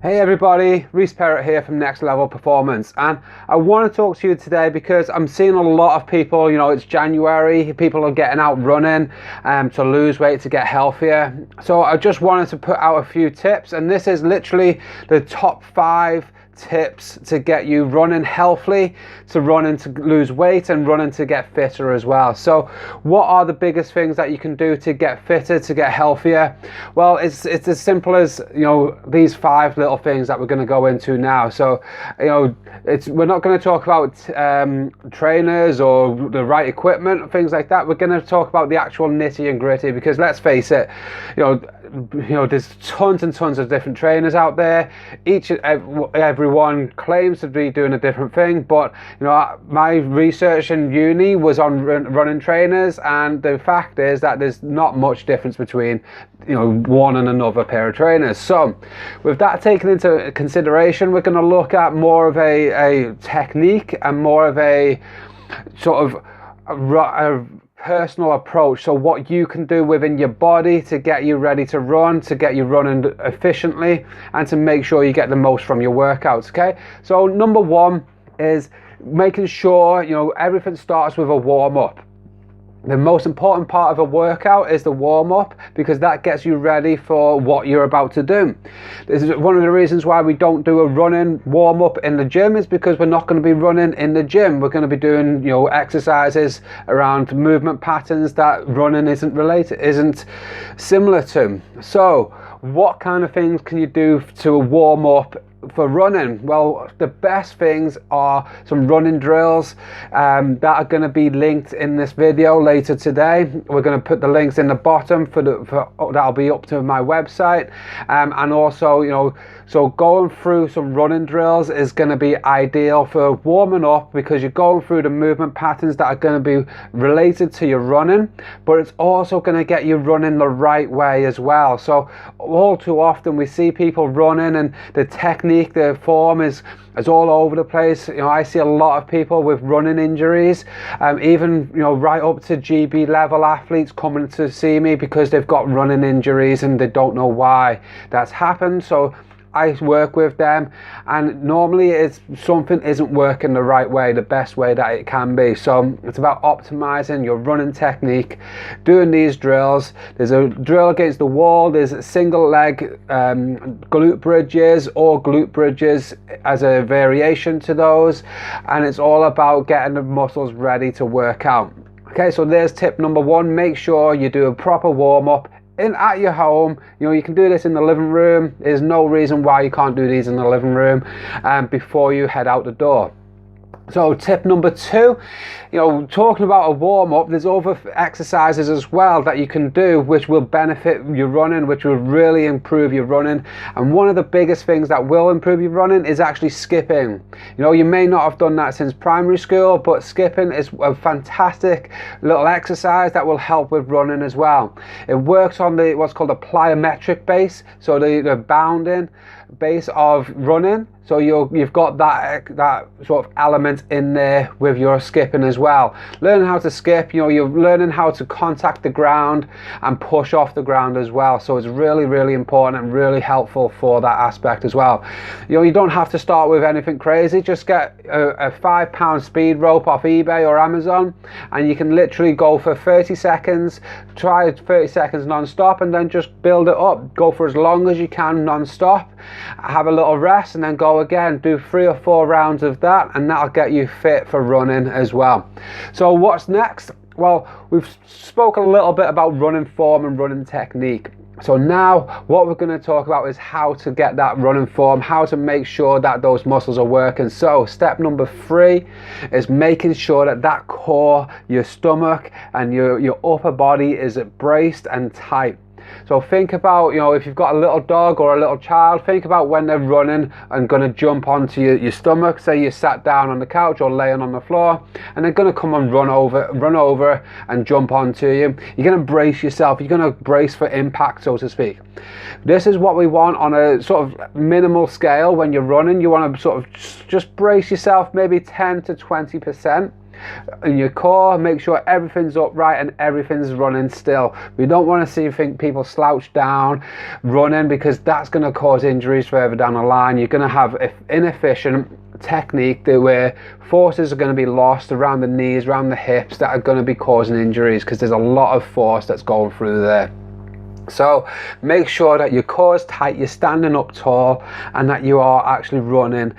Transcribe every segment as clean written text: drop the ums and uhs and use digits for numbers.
Hey everybody, Reese Perrott here from Next Level Performance, and I want to talk to you today because I'm seeing a lot of people, it's January, people are getting out running to lose weight, to get healthier. So I just wanted to put out a few tips, and this is literally the top 5 tips to get you running healthily, to running to lose weight, and running to get fitter as well. So what are the biggest things that you can do to get fitter, to get healthier? Well, it's as simple as these 5 little things that we're going to go into now. So we're not going to talk about trainers or the right equipment, things like that. We're going to talk about the actual nitty and gritty, because let's face it, there's tons and tons of different trainers out there. Everyone claims to be doing a different thing, but my research in uni was on running trainers, and the fact is that there's not much difference between one and another pair of trainers. So with that taken into consideration, we're going to look at more of a technique and more of a sort of a personal approach. So what you can do within your body to get you ready to run, to get you running efficiently, and to make sure you get the most from your workouts. Okay, so number 1 is making sure everything starts with a warm-up. The most important part of a workout is the warm-up, because that gets you ready for what you're about to do. This is one of the reasons why we don't do a running warm-up in the gym, is because we're not going to be running in the gym. We're going to be doing exercises around movement patterns that running isn't similar to. So what kind of things can you do to warm up for running? Well, the best things are some running drills that are going to be linked in this video later today. We're going to put the links in the bottom that'll be up to my website, and also so going through some running drills is going to be ideal for warming up, because you're going through the movement patterns that are going to be related to your running, but it's also going to get you running the right way as well. So all too often we see people running and the technique, the form is all over the place. I see a lot of people with running injuries, even right up to GB level athletes coming to see me because they've got running injuries and they don't know why that's happened. So I work with them, and normally it's something isn't working the right way, the best way that it can be. So it's about optimizing your running technique, doing these drills. There's a drill against the wall, there's single leg glute bridges, or glute bridges as a variation to those, and it's all about getting the muscles ready to work out. Okay, so there's tip number 1. Make sure you do a proper warm-up at your home. You can do this in the living room. There's no reason why you can't do these in the living room before you head out the door. So tip number 2, talking about a warm-up, there's other exercises as well that you can do which will benefit your running, which will really improve your running. And one of the biggest things that will improve your running is actually skipping. You may not have done that since primary school, but skipping is a fantastic little exercise that will help with running as well. It works on what's called a plyometric base, so the bounding base of running. So you've got that sort of element in there with your skipping as well. Learning how to skip, you're learning how to contact the ground and push off the ground as well. So it's really, really important and really helpful for that aspect as well. You don't have to start with anything crazy. Just get a £5 speed rope off eBay or Amazon, and you can literally go for 30 seconds, try 30 seconds non-stop, and then just build it up. Go for as long as you can non-stop, have a little rest, and then go again. Do 3 or 4 rounds of that, and that'll get you fit for running as well. So what's next? Well, we've spoken a little bit about running form and running technique. So now what we're going to talk about is how to get that running form, how to make sure that those muscles are working. So step number 3 is making sure that core, your stomach and your upper body is braced and tight. So think about, if you've got a little dog or a little child, think about when they're running and going to jump onto your stomach. Say you sat down on the couch or laying on the floor, and they're going to come and run over and jump onto you. You're going to brace yourself. You're going to brace for impact, so to speak. This is what we want on a sort of minimal scale. When you're running, you want to sort of just brace yourself maybe 10 to 20%. in your core, make sure everything's upright and everything's running still. We don't want to see people slouch down running, because that's going to cause injuries further down the line. You're going to have inefficient technique where forces are going to be lost around the knees, around the hips, that are going to be causing injuries, because there's a lot of force that's going through there. So make sure that your core is tight, you're standing up tall, and that you are actually running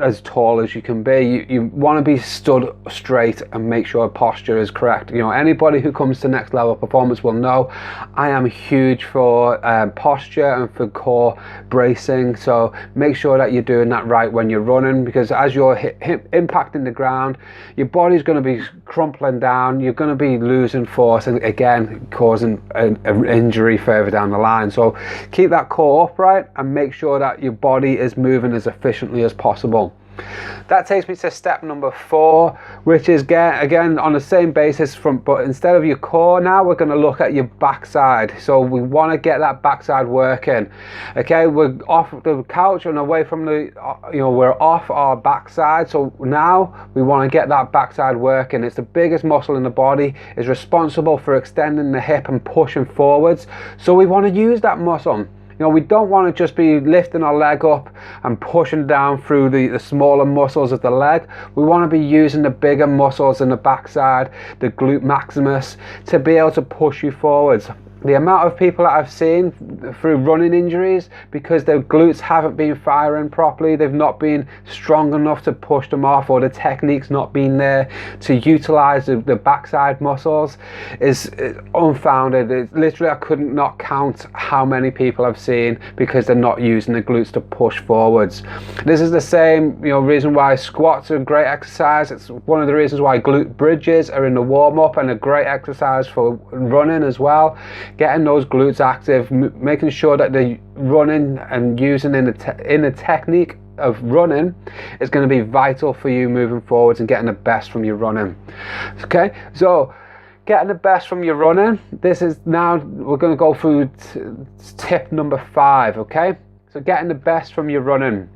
as tall as you can be. You want to be stood straight and make sure posture is correct. You know, anybody who comes to Next Level Performance will know I am huge for posture and for core bracing. So make sure that you're doing that right when you're running, because as you're impacting the ground, your body's going to be crumpling down, you're going to be losing force, and again causing an injury further down the line. So keep that core upright and make sure that your body is moving as efficiently as possible. That takes me to step number 4, which is again on the same basis, but instead of your core, now we're going to look at your backside. So we want to get that backside working. Okay, we're off the couch and away from the, we're off our backside. So now we want to get that backside working. It's the biggest muscle in the body, is responsible for extending the hip and pushing forwards. So we want to use that muscle. You know, we don't want to just be lifting our leg up and pushing down through the smaller muscles of the leg. We want to be using the bigger muscles in the backside, the glute maximus, to be able to push you forwards. The amount of people that I've seen through running injuries, because their glutes haven't been firing properly, they've not been strong enough to push them off, or the technique's not been there to utilize the backside muscles, is unfounded. It's literally, I couldn't not count how many people I've seen because they're not using the glutes to push forwards. This is the same reason why squats are a great exercise. It's one of the reasons why glute bridges are in the warm-up and a great exercise for running as well. Getting those glutes active, making sure that they're running and using in the technique of running is going to be vital for you moving forwards and getting the best from your running. Okay, so getting the best from your running, this is now, we're going to go through tip number 5. Okay, so getting the best from your running.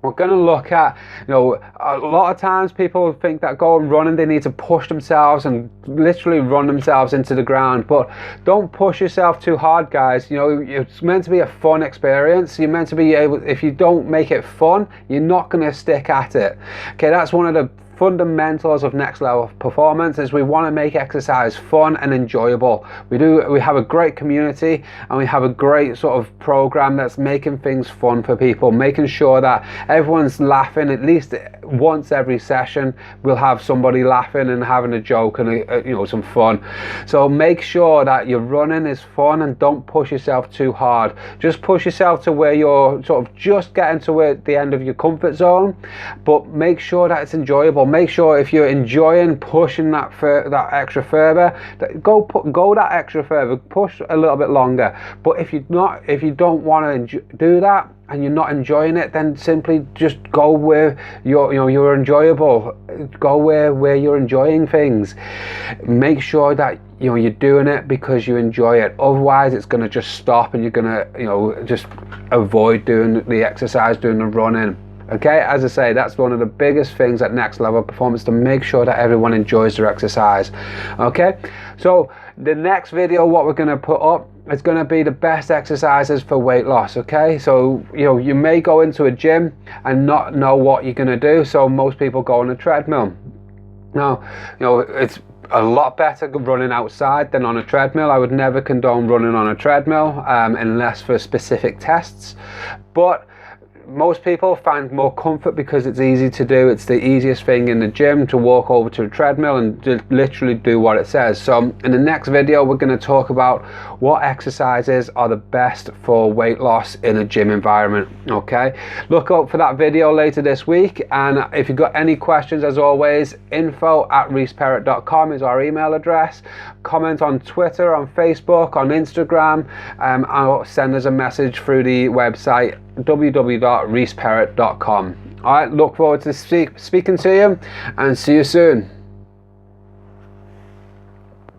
We're going to look at, a lot of times people think that going running, they need to push themselves and literally run themselves into the ground. But don't push yourself too hard, guys. It's meant to be a fun experience. You're meant to be able, if you don't make it fun, you're not going to stick at it. Okay, that's one of the fundamentals of Next Level Performance, is we want to make exercise fun and enjoyable. We have a great community, and we have a great sort of program that's making things fun for people, making sure that everyone's laughing at least once every session. We'll have somebody laughing and having a joke and some fun. So make sure that your running is fun, and don't push yourself too hard. Just push yourself to where you're sort of just getting to the end of your comfort zone, but make sure that it's enjoyable. Make sure if you're enjoying pushing that extra further, go that extra further, push a little bit longer. But if you don't want to do that and you're not enjoying it, then simply just go where you're enjoyable. Go where you're enjoying things. Make sure that you're doing it because you enjoy it. Otherwise, it's going to just stop, and you're going to just avoid doing the exercise, doing the running. Okay, as I say, that's one of the biggest things at Next Level Performance, to make sure that everyone enjoys their exercise. Okay, so the next video, what we're going to put up, it's going to be the best exercises for weight loss. Okay, so you may go into a gym and not know what you're going to do. So most people go on a treadmill. Now, it's a lot better running outside than on a treadmill. I would never condone running on a treadmill unless for specific tests, but most people find more comfort because it's easy to do. It's the easiest thing in the gym to walk over to a treadmill and just literally do what it says. So in the next video, we're going to talk about what exercises are the best for weight loss in a gym environment. Okay, look out for that video later this week, and if you've got any questions, as always, info@reeceparrott.com is our email address. Comment on Twitter, on Facebook, on Instagram, and send us a message through the website www.reeceparrott.com. All right, look forward to speaking to you, and see you soon.